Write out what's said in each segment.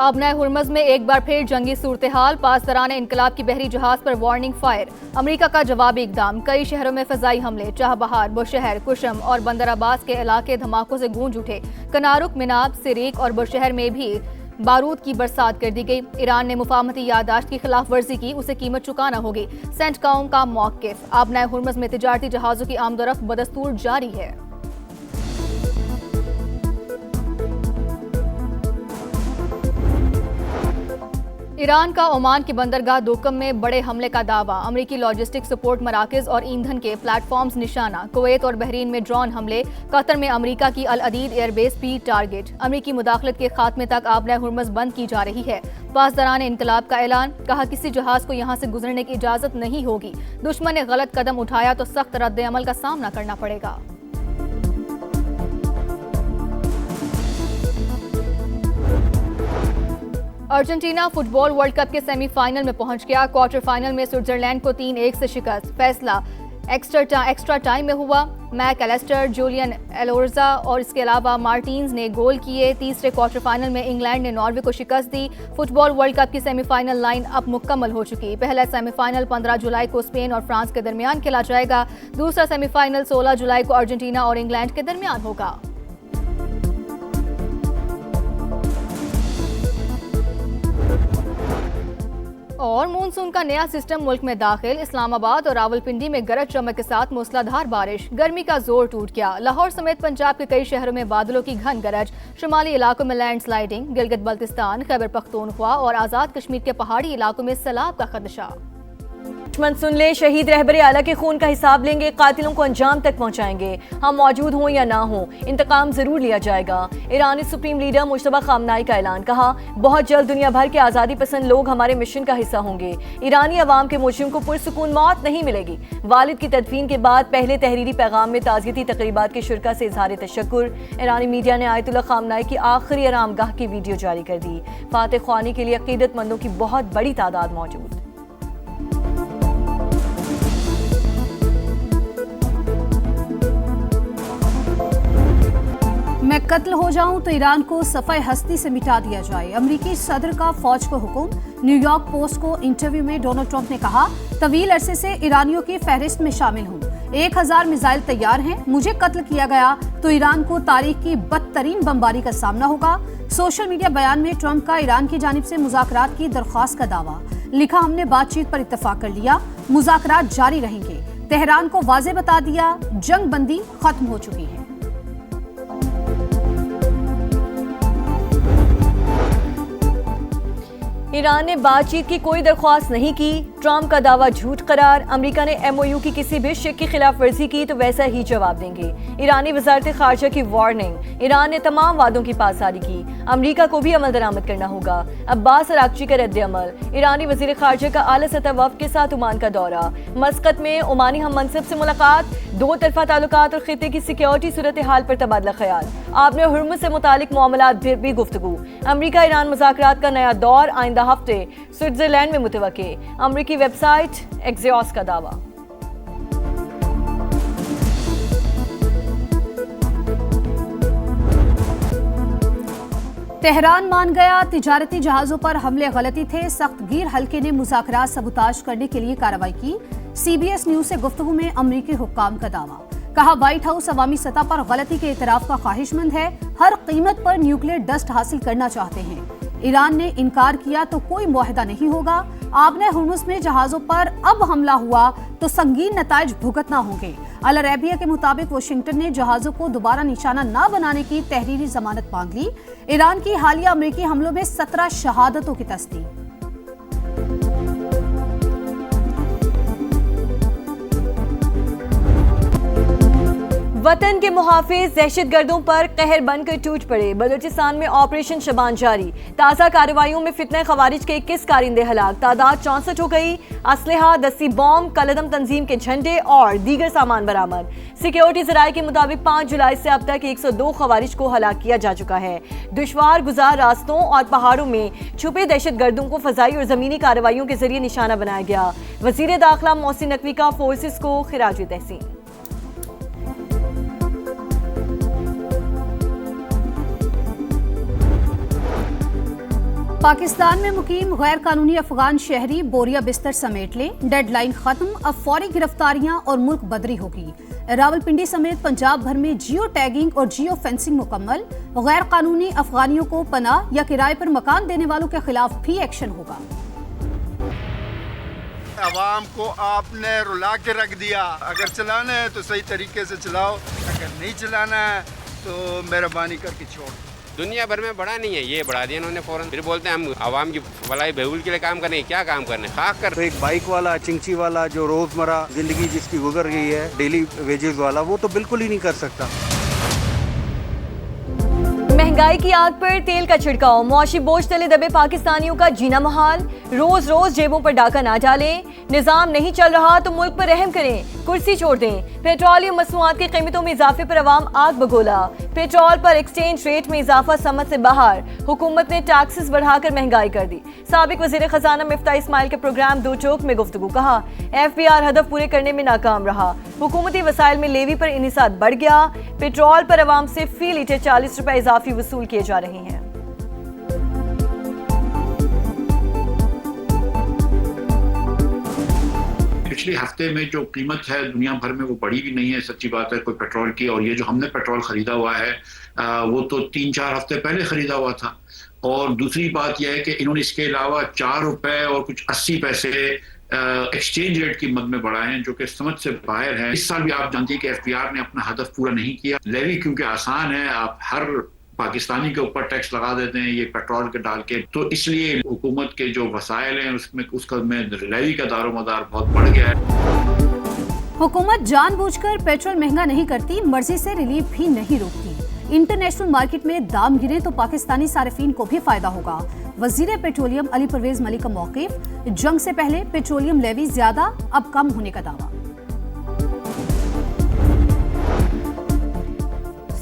आबनाए हुर्मज में एक बार फिर जंगी सूरत हाल, पासदारान इनकलाब की बहरी जहाज पर वार्निंग फायर। अमेरिका का जवाबी इकदाम, कई शहरों में फजाई हमले, चाहबहार, बुशहर, कुशम और बंदर अब्बास के इलाके धमाकों से गूंज उठे। कनारुक, मिनाब, सिरीक और बुशहर में भी बारूद की बरसात कर दी गई। ईरान ने मुफाहमती यादाश्त की खिलाफ वर्जी की, उसे कीमत चुकाना होगी। सेंटकाउम का मौक़िफ़, आबनाए हुर्मज में तिजारती जहाज़ों की आमदोरफ्त बदस्तूर जारी है। ईरान का ओमान की बंदरगाह दोकम में बड़े हमले का दावा, अमरीकी लॉजिस्टिक सपोर्ट मराकज और ईंधन के प्लेटफॉर्म्स निशाना। कुवैत और बहरीन में ड्रोन हमले, कतर में अमरीका की अल अदीद एयरबेस भी टारगेट। अमरीकी मुदाखलत के खात्मे तक आबनाए हुर्मज बंद की जा रही है। पासदारान इनकलाब का ऐलान, कहा किसी जहाज को यहां से गुजरने की इजाजत नहीं होगी। दुश्मन ने गलत कदम उठाया तो सख्त रद्द अमल का सामना करना पड़ेगा। अर्जेंटीना फुटबॉल वर्ल्ड कप के सेमीफाइनल में पहुंच गया। क्वार्टर फाइनल में स्विट्जरलैंड को 3-1 से शिकस्त। फैसला एक्स्ट्रा टाइम में हुआ। मैक एलेस्टर, जूलियन एलोर्जा और इसके अलावा मार्टिन्स ने गोल किए। तीसरे क्वार्टर फाइनल में इंग्लैंड ने नॉर्वे को शिकस्त दी। फुटबॉल वर्ल्ड कप की सेमीफाइनल लाइन अब मुकम्मल हो चुकी। पहला सेमीफाइनल 15 जुलाई को स्पेन और फ्रांस के दरमियान खेला जाएगा। दूसरा सेमीफाइनल 16 जुलाई को अर्जेंटीना और इंग्लैंड के दरमियान होगा। और मानसून का नया सिस्टम मुल्क में दाखिल। इस्लामाबाद और रावलपिंडी में गरज चमक के साथ मूसलाधार बारिश, गर्मी का जोर टूट गया। लाहौर समेत पंजाब के कई शहरों में बादलों की घन गरज, शुमाली इलाकों में लैंडस्लाइडिंग। गिलगित बल्तिस्तान, खैबर पख्तूनख्वा और आजाद कश्मीर के पहाड़ी इलाकों में सैलाब का खदशा। दुश्मन सुन ले, शहीद रहबर आला के खून का हिसाब लेंगे, कातिलों को अंजाम तक पहुंचाएंगे। हम मौजूद हों या ना हो, इंतकाम जरूर लिया जाएगा। ईरानी सुप्रीम लीडर मुश्तबा खामनाई का ऐलान, कहा बहुत जल्द दुनिया भर के आज़ादी पसंद लोग हमारे मिशन का हिस्सा होंगे। ईरानी अवाम के मुजरिम को पुरसुकून मौत नहीं मिलेगी। वालिद की तदफीन के बाद पहले तहरीरी पैगाम में ताज़ियती तकरीबात के शुरका से इजहार तशक्कुर। ईरानी मीडिया ने आयतुल्ला खामनाई की आखिरी आरामगाह की वीडियो जारी कर दी। फातह ख्वानी के लिए अकीदतमंदों की बहुत बड़ी तादाद मौजूद। मैं कत्ल हो जाऊं तो ईरान को सफ़े हस्ती से मिटा दिया जाए, अमरीकी सदर का फौज को हुक्म। न्यूयॉर्क पोस्ट को इंटरव्यू में डोनाल्ड ट्रंप ने कहा, तवील अरसे से ईरानियों की फहरिस्त में शामिल हूं। 1000 मिसाइल तैयार हैं। मुझे कत्ल किया गया तो ईरान को तारीख की बदतरीन बमबारी का सामना होगा। सोशल मीडिया बयान में ट्रंप का ईरान की जानिब से मुज़ाकरात की दरख्वास्त का दावा। लिखा, हमने बातचीत पर इत्तफाक कर लिया, मुज़ाकरात जारी रहेंगे। तेहरान को वाज़े बता दिया, जंग बंदी खत्म हो चुकी है। ईरान ने बातचीत की कोई दरख्वास्त नहीं की, ट्रंप का दावा झूठ करार। अमेरिका ने एमओयू की किसी भी शिक की खिलाफ वर्जी की तो वैसा ही जवाब देंगे। ईरानी वजारत खारजा की वार्निंग, ईरान ने तमाम वादों की पासदारी की, अमेरिका को भी अमल दरामद करना होगा। अब्बास अरागची का रद्द अमल, ईरानी वजीर खारजा का आला सतह वफ़द के साथ ओमान का दौरा। मस्कत में ओमानी हम मनसब से मुलाकात, दो तरफा ताल्लुकात और खिते की सिक्योरिटी सूरत हाल पर तबादला ख्याल। आबनाए हुर्मुज से मुतालिक मामलात पर भी गुफ्तगू। अमेरिका ईरान मुज़ाकरात का नया दौर आइंदा हफ्ते स्विट्जरलैंड में मुतवक्के। अमेरिकी वेबसाइट एक्सियोस का दावा। तेहरान मान गया, तिजारती जहाजों पर हमले गलती थे। सख्त गिर हल्के ने मुज़ाकरात सबूताज करने के लिए कार्रवाई की। CBS न्यूज से गुफ्तगू में अमरीकी हुक्काम का दावा। कहा, व्हाइट हाउस अवामी सतह पर गलती के इतराफ का ख्वाहिशमंद है, हर कीमत पर न्यूक्लियर डस्ट हासिल करना चाहते हैं। ईरान ने इनकार किया तो कोई मुआहदा नहीं होगा। आबनाए हुर्मुज में जहाजों पर अब हमला हुआ तो संगीन नताइज भुगतना होंगे। अल अरेबिया के मुताबिक वाशिंगटन ने जहाजों को दोबारा निशाना न बनाने की तहरीरी जमानत मांग ली। ईरान की हालिया अमेरिकी हमलों में 17 शहादतों की तस्दीक। वतन के मुहाफिज दहशतगर्दों पर कहर बनकर टूट पड़े। बलूचिस्तान में ऑपरेशन शबान जारी। ताज़ा कार्रवाइयों में फितने खवारिज के 21 कारिंदे हलाक, तादाद 64 हो गई। असलहा, दस्ती बॉम्ब, कलदम तंजीम के झंडे और दीगर सामान बरामद। सिक्योरिटी जराये के मुताबिक 5 जुलाई से अब तक 102 खवारिज को हलाक किया जा चुका है। दुश्वार गुजार रास्तों और पहाड़ों में छुपे दहशतगर्दों को फजाई और जमीनी कार्रवाइयों के जरिए निशाना बनाया गया। वजीर दाखिला मोहसिन नकवी का फोर्सेस को खिराज तहसीन। पाकिस्तान में मुकीम गैर कानूनी अफगान शहरी बोरिया बिस्तर समेट लें, डेडलाइन खत्म, अब फौरी गिरफ्तारियां और मुल्क बदरी होगी। रावलपिंडी समेत पंजाब भर में जियो टैगिंग और जियो फेंसिंग मुकम्मल। गैर कानूनी अफगानियों को पनाह या किराए पर मकान देने वालों के खिलाफ भी एक्शन होगा। आवाम को आपने रुला के रख दिया। अगर चलाना है तो सही तरीके से चलाओ, अगर नहीं चलाना है तो मेहरबानी करके छोड़। दुनिया भर में बढ़ा नहीं है, ये बढ़ा दिया इन्होंने फौरन। फिर बोलते हैं हम आवाम की भलाई बहबूद के लिए काम करने, क्या काम करने, खाक कर। तो एक बाइक वाला, चिंची वाला, जो रोजमर्रा जिंदगी जिसकी गुजर गई है, डेली वेजेस वाला, वो तो बिल्कुल ही नहीं कर सकता। महंगाई की आग पर तेल का छिड़काव, मुआशी बोझ तले दबे पाकिस्तानियों का जीना महाल। रोज रोज जेबों पर डाका ना डालें, निजाम नहीं चल रहा तो मुल्क पर रहम करें, कुर्सी छोड़ दें। पेट्रोलियम मसनूआत की कीमतों में इजाफे पर अवाम आग बगोला। पेट्रोल पर एक्सचेंज रेट में इजाफा समझ से बाहर, हुकूमत ने टैक्सेस बढ़ाकर महंगाई कर दी। साबिक वजीर खजाना मिफ्ताह इस्माइल के प्रोग्राम दो चौक में गुफ्तगू, कहा FBR हदफ पूरे करने में नाकाम रहा। हुकूमती वसाइल में लेवी पर इन्हिसार बढ़ गया। पेट्रोल पर अवाम से फी लीटर 40 रुपए इजाफी वसूल किए जा रहे हैं। पिछले हफ्ते में जो कीमत है दुनिया भर में वो बढ़ी भी नहीं है, सच्ची बात है, कोई पेट्रोल की। और ये जो हमने पेट्रोल खरीदा हुआ है वो तो 3-4 हफ्ते पहले खरीदा हुआ था। और दूसरी बात यह है कि इन्होंने इसके अलावा 4 रुपए और कुछ 80 पैसे एक्सचेंज रेट की मद में बढ़ाए हैं, जो कि समझ से बाहर है। इस साल भी आप जानते हैं कि FBR ने अपना हदफ पूरा नहीं किया। लेवी क्योंकि आसान है, आप हर पाकिस्तानी के ऊपर टैक्स लगा देते हैं ये पेट्रोल के डाल के, तो इसलिए हुकूमत के जो वसाइल हैं उसमें लेवी का दारोमदार बहुत बढ़ गया है। हुकूमत जानबूझकर पेट्रोल महंगा नहीं करती, मर्जी से रिलीफ भी नहीं रोकती। इंटरनेशनल मार्केट में दाम गिरे तो पाकिस्तानी सार्फिन को भी फायदा होगा। वजीर पेट्रोलियम अली परवेज मलिक का मौक़िफ़, जंग से पहले पेट्रोलियम लेवी ज्यादा अब कम होने का दावा।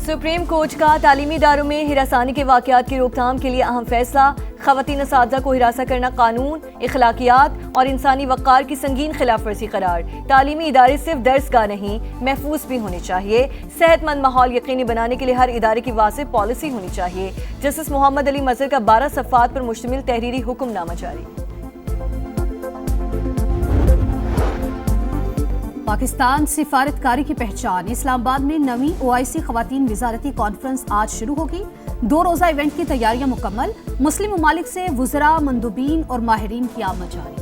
सुप्रीम कोर्ट का तालीमी इदारों में हिरासानी के वाक़यात की रोकथाम के लिए अहम फैसला। ख़वातीन असातिज़ा को हिरासा करना कानून, इखलाकियात और इंसानी वक़ार की संगीन खिलाफ वर्जी करार। तालीमी इदारे सिर्फ दर्सगाह नहीं, महफूज भी होने चाहिए। सेहतमंद माहौल यकीनी बनाने के लिए हर इदारे की वाज़ेह पॉलिसी होनी चाहिए। जस्टिस मोहम्मद अली मज़हर का 12 सफ़ात पर मुश्तमिल तहरीरी हुक्मनामा जारी। पाकिस्तान सिफारतकारी की पहचान, इस्लामाबाद में नवीं OIC ख़वातीन वज़ारती कॉन्फ्रेंस आज शुरू होगी। 2 रोज़ा इवेंट की तैयारियां मुकम्मल। मुस्लिम ममालिक से वुज़रा, मंदूबीन और माहिरीन की आमद जारी।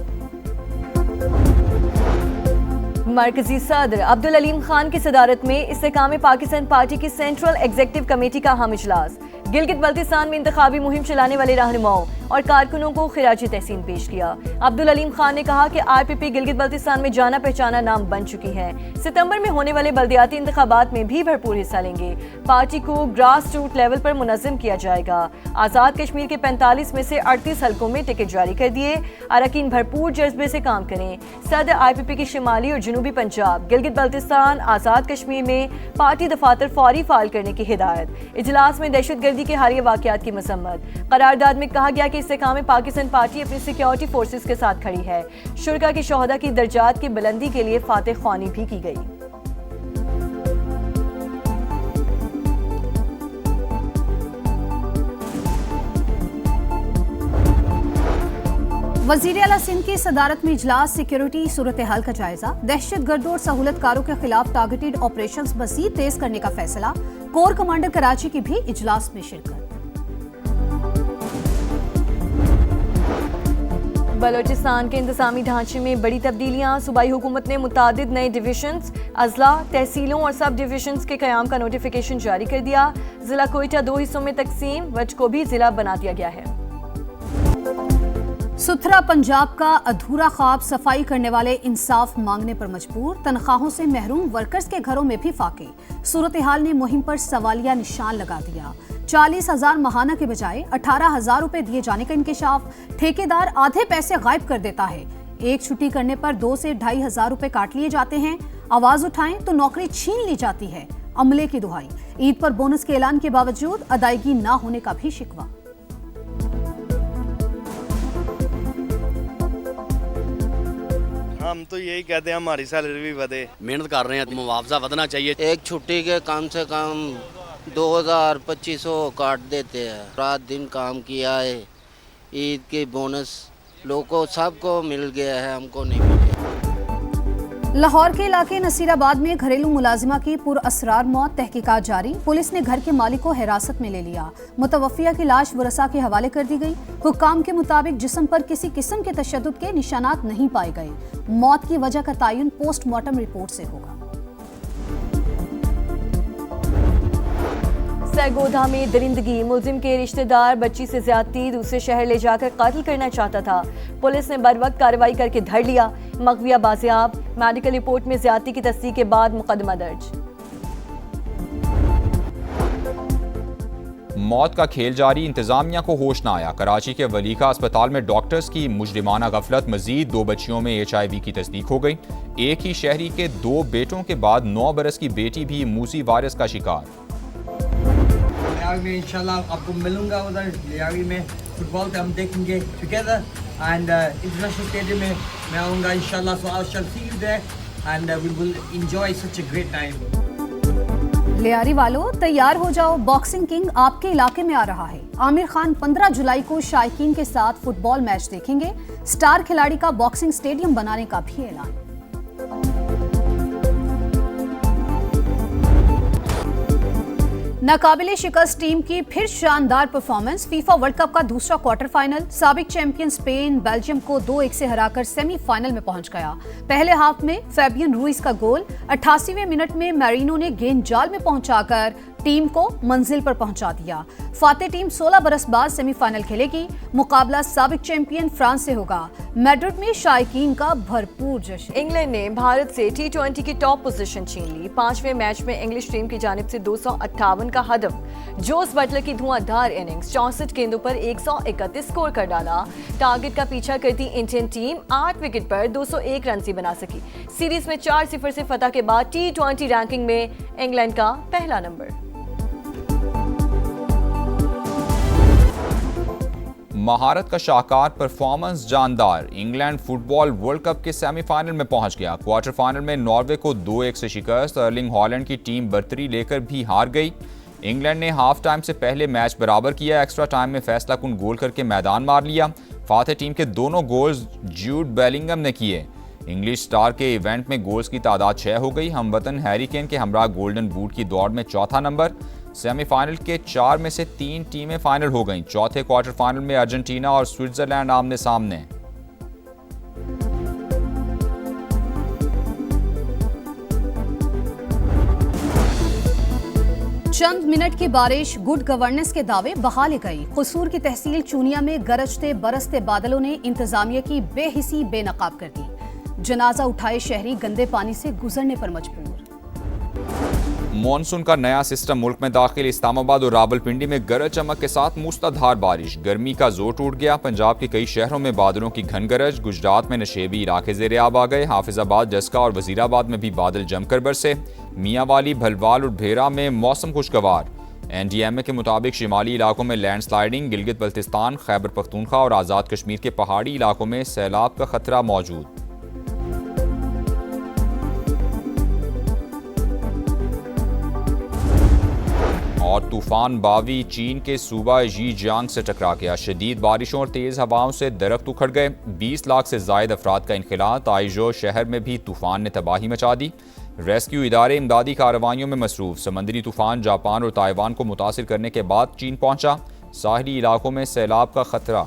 मरकजी सदर अब्दुल अलीम खान की सदारत में इस्तेकाम पाकिस्तान पार्टी की सेंट्रल एग्जीक्यूटिव कमेटी का अहम इजलास। गिलगित बल्तिस्तान में इंतखाबी मुहिम चलाने वाले रहनुमाओं और कारकुनों को खिराजी तहसीन पेश किया। अब्दुल अलीम खान ने कहा कि RPP गिलगित बल्तिस्तान में जाना पहचाना नाम बन चुकी है। सितंबर में होने वाले बल्दियाती इंतखाबात में भी भरपूर हिस्सा लेंगे। पार्टी को ग्रास रूट लेवल पर मुनज़्ज़म किया जाएगा। आज़ाद कश्मीर के 45 में से 38 हलकों में टिकट जारी कर दिए। अरकान भरपूर जज्बे से काम करें। सदर RPP की शिमाली और जनूबी पंजाब, गिलगित बल्तिस्तान, आज़ाद कश्मीर में पार्टी दफातर फौरी फाल करने की हिदायत। इजलास में दहशतगर्दी के हालिया वाक़यात की मसम्मत। करारदाद में कहा गया कि इस्तेकाम पाकिस्तान पार्टी अपनी सिक्योरिटी फोर्सेस के साथ खड़ी है। शुरका की शोहदा की दर्जात की बुलंदी के लिए फातह ख्वानी भी की गई। वज़ीर आला सिंध की सदारत में इजलास, सिक्योरिटी सूरत हाल का जायजा। दहशतगर्दों और सहूलतकारों के खिलाफ टारगेटेड ऑपरेशंस मज़ीद तेज करने का फैसला। कोर कमांडर कराची की भी इजलास में शिरकत। बलोचिस्तान के इंतजामी ढांचे में बड़ी तब्दीलियां। सूबाई हुकूमत ने मुतादिद नए डिविजन्स, अजला, तहसीलों और सब डिविजन्स के क़याम का नोटिफिकेशन जारी कर दिया। जिला कोयटा 2 हिस्सों में तकसीम, वज को भी जिला बना दिया गया है। सुथरा पंजाब का अधूरा ख्वाब, सफाई करने वाले इंसाफ मांगने पर मजबूर। तनख्वाहों से महरूम वर्कर्स के घरों में भी फाके। सूरत हाल ने मुहिम पर सवालिया निशान लगा दिया। 40,000 माहाना के बजाय 18,000 रुपए दिए जाने का इंकशाफ। ठेकेदार आधे पैसे गायब कर देता है। एक छुट्टी करने पर 2 से 2,500 रुपए काट लिए जाते हैं। आवाज उठाएं तो नौकरी छीन ली जाती है। अमले की दुहाई। ईद पर बोनस के ऐलान के बावजूद अदायगी ना होने का भी शिकवा। हम तो यही कहते हैं हमारी सैलरी भी बढ़े। मेहनत कर रहे हैं, मुआवजा बढ़ना चाहिए। एक छुट्टी के कम से कम 2,000-2,500 काट देते हैं। रात दिन काम किया है, ईद के बोनस लोगों को सबको मिल गया है, हमको नहीं मिल गया। लाहौर के इलाके नसीराबाद में घरेलू मुलाजिमा की पुरअसरार मौत, तहकीकात जारी। पुलिस ने घर के मालिक को हिरासत में ले लिया। मुतवफ़िया की लाश वरसा के हवाले कर दी गई। हुक्काम के मुताबिक जिस्म पर किसी किस्म के तशद्दुद के निशानात नहीं पाए गए। मौत की वजह का तयन पोस्टमार्टम रिपोर्ट से होगा। सरगोधा में दरिंदगी, मुलजिम के रिश्तेदार बच्ची से ज्यादती दूसरे शहर ले जाकर कत्ल करना चाहता था। पुलिस ने बरवक्त कार्रवाई करके धर लिया। मगविया बाजियाब, मेडिकल रिपोर्ट में ज्यादती की तस्दीक के बाद मुकदमा दर्ज। मौत का खेल जारी, इंतजामिया को होश न आया। कराची के वलीका अस्पताल में डॉक्टर्स की मुजरिमाना गफलत। मजीद 2 बच्चियों में HIV की तस्दीक हो गई। एक ही शहरी के 2 बेटों के बाद 9 बरस की बेटी भी मूसी वायरस का शिकार। में इंशाल्लाह आपको मिलूंगा उधर लियावी में फुटबॉल पे हम देखेंगे टुगेदर एंड इंटरनेशनल स्टेडियम में मैं आऊँगा इंशाल्लाह, so I shall see you there and we will enjoy such a great time. Lyari वालों तैयार हो जाओ, बॉक्सिंग किंग आपके इलाके में आ रहा है। आमिर खान 15 जुलाई को शायकीन के साथ फुटबॉल मैच देखेंगे। स्टार खिलाड़ी का बॉक्सिंग स्टेडियम बनाने का भी ऐलान। नाकाबिले शिकस्त टीम की फिर शानदार परफॉर्मेंस। फीफा वर्ल्ड कप का दूसरा क्वार्टर फाइनल। साबिक चैंपियन स्पेन बेल्जियम को 2-1 से हराकर सेमीफाइनल में पहुंच गया। पहले हाफ में फैबियन रूइस का गोल, 88वें मिनट में मैरिनो ने गेंद जाल में पहुंचाकर टीम को मंजिल पर पहुंचा दिया। फातेह टीम 16 बरस बाद सेमीफाइनल खेलेगी। मुकाबला साबिक चैंपियन फ्रांस से होगा। मैड्रिड में शायकीन का भरपूर जश्न। इंग्लैंड ने भारत से T20 की टॉप पोजीशन छीन ली। 5वें मैच में इंग्लिश टीम की जानिब से 258 का हदफ। जोस बटलर की धुआंधार इनिंग्स, 64 गेंदों पर 131 स्कोर कर डाला। टारगेट का पीछा करती इंडियन टीम 8 विकेट पर 201 रन ही बना सकी। सीरीज में 4-0 से फतह के बाद T20 रैंकिंग में इंग्लैंड का पहला नंबर। महारत का शाहकार, परफॉर्मेंस जानदार। इंग्लैंड फुटबॉल वर्ल्ड कप के सेमीफाइनल में पहुंच गया। क्वार्टर फाइनल में नॉर्वे को 2-1 से शिकस्त। अर्लिंग हॉलैंड की टीम बर्तरी लेकर भी हार गई। इंग्लैंड ने हाफ टाइम से पहले मैच बराबर किया। एक्स्ट्रा टाइम में फैसला कुन गोल करके मैदान मार लिया। फातेह टीम के दोनों गोल्स जूड बेलिंगम ने किए। इंग्लिश स्टार के इवेंट में गोल्स की तादाद 6 हो गई। हमवतन हैरी केन के हमरा गोल्डन बूट की दौड़ में चौथा नंबर। सेमीफाइनल के 4 में से 3 टीमें फाइनल हो गईं। चौथे क्वार्टर फाइनल में अर्जेंटीना और स्विट्जरलैंड आमने सामने। चंद मिनट की बारिश, गुड गवर्नेंस के दावे बहाले गई। कसूर की तहसील चूनिया में गरजते बरसते बादलों ने इंतजामिया की बेहिसी बेनकाब कर दी। जनाजा उठाए शहरी गंदे पानी से गुजरने पर मजबूर। मॉनसून का नया सिस्टम मुल्क में दाखिल। इस्लामाबाद और रावलपिंडी में गरज चमक के साथ मूसलाधार बारिश। गर्मी का जोर टूट गया। पंजाब के कई शहरों में बादलों की घन गरज। गुजरात में नशेबी इलाके ज़ेरे आब आ गए। हाफिजाबाद, जस्का और वजीराबाद में भी बादल जमकर बरसे। मियांवाली, भलवाल और भेरा में मौसम खुशगवार। NDMA के मुताबिक शिमाली इलाकों में लैंडस्लाइडिंग, गिलगित बल्तिस्तान, खैबर पख्तूनख्वा और आज़ाद कश्मीर के पहाड़ी इलाकों में सैलाब का खतरा मौजूद। और तूफान बावी चीन के सूबा ज़ीजियांग से टकरा गया। शदीद बारिशों और तेज़ हवाओं से दरख्त उखड़ गए। 20 लाख से ज़ायद अफराद का इनखला। ताइजो शहर में भी तूफान ने तबाही मचा दी। रेस्क्यू इदारे इमदादी कार्रवाइयों में मसरूफ। समंदरी तूफान जापान और ताइवान को मुतासिर करने के बाद चीन पहुंचा। साहली इलाकों में सैलाब का खतरा।